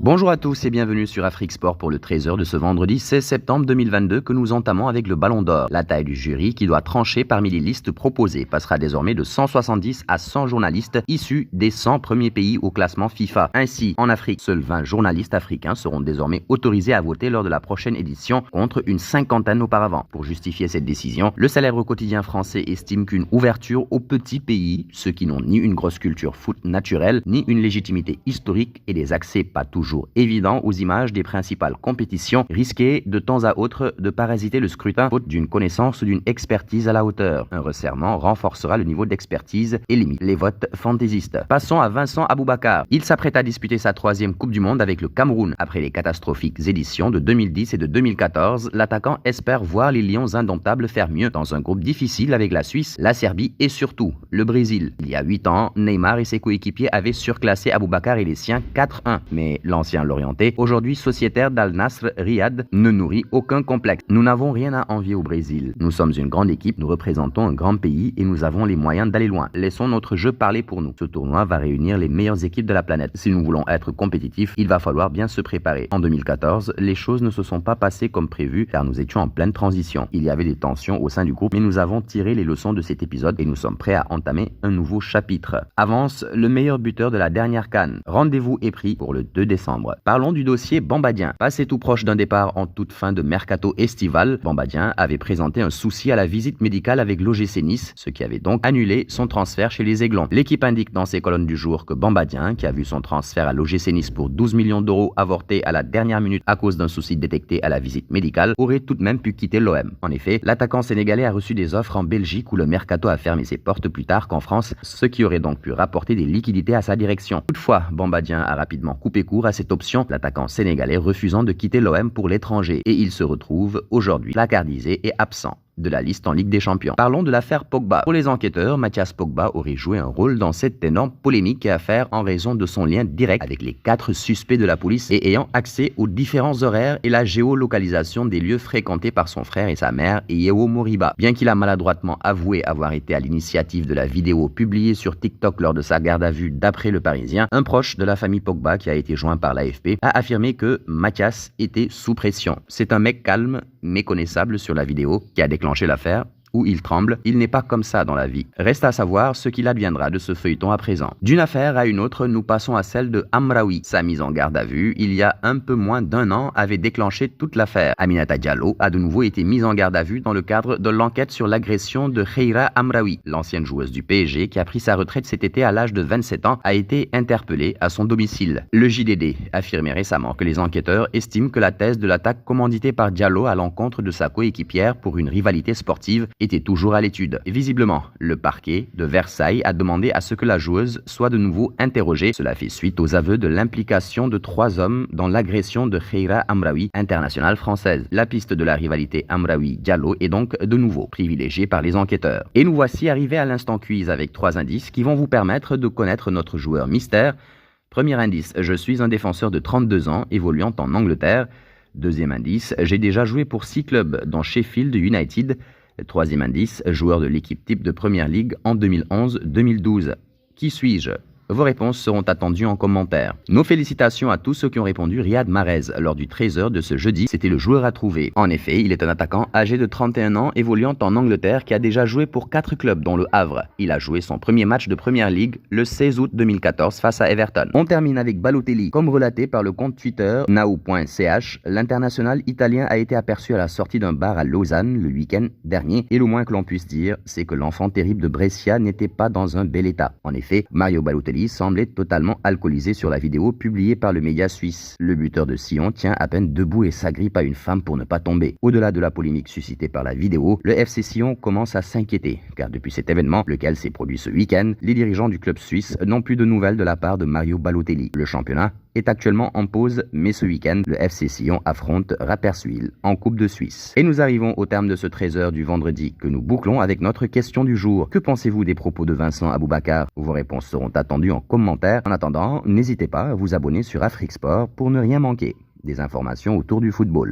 Bonjour à tous et bienvenue sur Afrique Sport pour le 13h de ce vendredi 16 septembre 2022 que nous entamons avec le Ballon d'Or. La taille du jury qui doit trancher parmi les listes proposées passera désormais de 170 à 100 journalistes issus des 100 premiers pays au classement FIFA. Ainsi, en Afrique, seuls 20 journalistes africains seront désormais autorisés à voter lors de la prochaine édition contre une cinquantaine auparavant. Pour justifier cette décision, le célèbre quotidien français estime qu'une ouverture aux petits pays, ceux qui n'ont ni une grosse culture foot naturelle, ni une légitimité historique et des accès pas toujours évident aux images des principales compétitions risquait de temps à autre de parasiter le scrutin faute d'une connaissance ou d'une expertise à la hauteur. Un resserrement renforcera le niveau d'expertise et limite les votes fantaisistes. Passons à Vincent Aboubakar. Il s'apprête à disputer sa 3e Coupe du Monde avec le Cameroun. Après les catastrophiques éditions de 2010 et de 2014, l'attaquant espère voir les Lions indomptables faire mieux dans un groupe difficile avec la Suisse, la Serbie et surtout le Brésil. Il y a 8 ans, Neymar et ses coéquipiers avaient surclassé Aboubakar et les siens 4-1. Mais l'ancien Lorientais, aujourd'hui sociétaire d'Al Nasr Riyad, ne nourrit aucun complexe. Nous n'avons rien à envier au Brésil. Nous sommes une grande équipe, nous représentons un grand pays et nous avons les moyens d'aller loin. Laissons notre jeu parler pour nous. Ce tournoi va réunir les meilleures équipes de la planète. Si nous voulons être compétitifs, il va falloir bien se préparer. En 2014, les choses ne se sont pas passées comme prévu car nous étions en pleine transition. Il y avait des tensions au sein du groupe, mais nous avons tiré les leçons de cet épisode et nous sommes prêts à entamer un nouveau chapitre. Avance le meilleur buteur de la dernière CAN. Rendez-vous est pris pour le 2 décembre. Parlons du dossier Bamba Dieng. Passé tout proche d'un départ en toute fin de mercato estival, Bamba Dieng avait présenté un souci à la visite médicale avec l'OGC Nice, ce qui avait donc annulé son transfert chez les Aiglons. L'équipe indique dans ses colonnes du jour que Bamba Dieng, qui a vu son transfert à l'OGC Nice pour 12 millions d'euros avorté à la dernière minute à cause d'un souci détecté à la visite médicale, aurait tout de même pu quitter l'OM. En effet, l'attaquant sénégalais a reçu des offres en Belgique où le mercato a fermé ses portes plus tard qu'en France, ce qui aurait donc pu rapporter des liquidités à sa direction. Toutefois, Bamba Dieng a rapidement coupé court à cette option, l'attaquant sénégalais refusant de quitter l'OM pour l'étranger, et il se retrouve aujourd'hui placardisé et absent de la liste en Ligue des Champions. Parlons de l'affaire Pogba. Pour les enquêteurs, Mathias Pogba aurait joué un rôle dans cette énorme polémique et affaire en raison de son lien direct avec les 4 suspects de la police et ayant accès aux différents horaires et la géolocalisation des lieux fréquentés par son frère et sa mère, Yeo Moriba. Bien qu'il a maladroitement avoué avoir été à l'initiative de la vidéo publiée sur TikTok lors de sa garde à vue d'après Le Parisien, un proche de la famille Pogba qui a été joint par l'AFP a affirmé que Mathias était sous pression. C'est un mec calme, méconnaissable sur la vidéo qui a déclenché l'affaire, où il tremble, il n'est pas comme ça dans la vie. Reste à savoir ce qu'il adviendra de ce feuilleton à présent. D'une affaire à une autre, nous passons à celle de Amraoui. Sa mise en garde à vue, il y a un peu moins d'1 an, avait déclenché toute l'affaire. Aminata Diallo a de nouveau été mise en garde à vue dans le cadre de l'enquête sur l'agression de Kheira Amraoui. L'ancienne joueuse du PSG, qui a pris sa retraite cet été à l'âge de 27 ans, a été interpellée à son domicile. Le JDD affirmait récemment que les enquêteurs estiment que la thèse de l'attaque commanditée par Diallo à l'encontre de sa coéquipière pour une rivalité sportive était toujours à l'étude. Visiblement, le parquet de Versailles a demandé à ce que la joueuse soit de nouveau interrogée. Cela fait suite aux aveux de l'implication de 3 hommes dans l'agression de Kheira Amraoui, internationale française. La piste de la rivalité Amraoui-Diallo est donc de nouveau privilégiée par les enquêteurs. Et nous voici arrivés à l'instant quiz avec 3 indices qui vont vous permettre de connaître notre joueur mystère. Premier indice, je suis un défenseur de 32 ans évoluant en Angleterre. Deuxième indice, j'ai déjà joué pour 6 clubs dont Sheffield United. Troisième indice, joueur de l'équipe type de Première Ligue en 2011-2012. Qui suis-je ? Vos réponses seront attendues en commentaire. Nos félicitations à tous ceux qui ont répondu Riyad Mahrez. Lors du 13h de ce jeudi, c'était le joueur à trouver. En effet, il est un attaquant âgé de 31 ans évoluant en Angleterre qui a déjà joué pour 4 clubs dont le Havre. Il a joué son premier match de Première Ligue le 16 août 2014 face à Everton. On termine avec Balotelli. Comme relaté par le compte Twitter now.ch, l'international italien a été aperçu à la sortie d'un bar à Lausanne le week-end dernier et le moins que l'on puisse dire, c'est que l'enfant terrible de Brescia n'était pas dans un bel état. En effet, Mario Balotelli semblait totalement alcoolisé sur la vidéo publiée par le média suisse. Le buteur de Sion tient à peine debout et s'agrippe à une femme pour ne pas tomber. Au-delà de la polémique suscitée par la vidéo, le FC Sion commence à s'inquiéter, car depuis cet événement, lequel s'est produit ce week-end, les dirigeants du club suisse n'ont plus de nouvelles de la part de Mario Balotelli. Le championnat est actuellement en pause, mais ce week-end, le FC Sion affronte Rapperswil en Coupe de Suisse. Et nous arrivons au terme de ce 13h du vendredi que nous bouclons avec notre question du jour. Que pensez-vous des propos de Vincent Aboubakar ? Vos réponses seront attendues en commentaire. En attendant, n'hésitez pas à vous abonner sur Afrique Sport pour ne rien manquer des informations autour du football.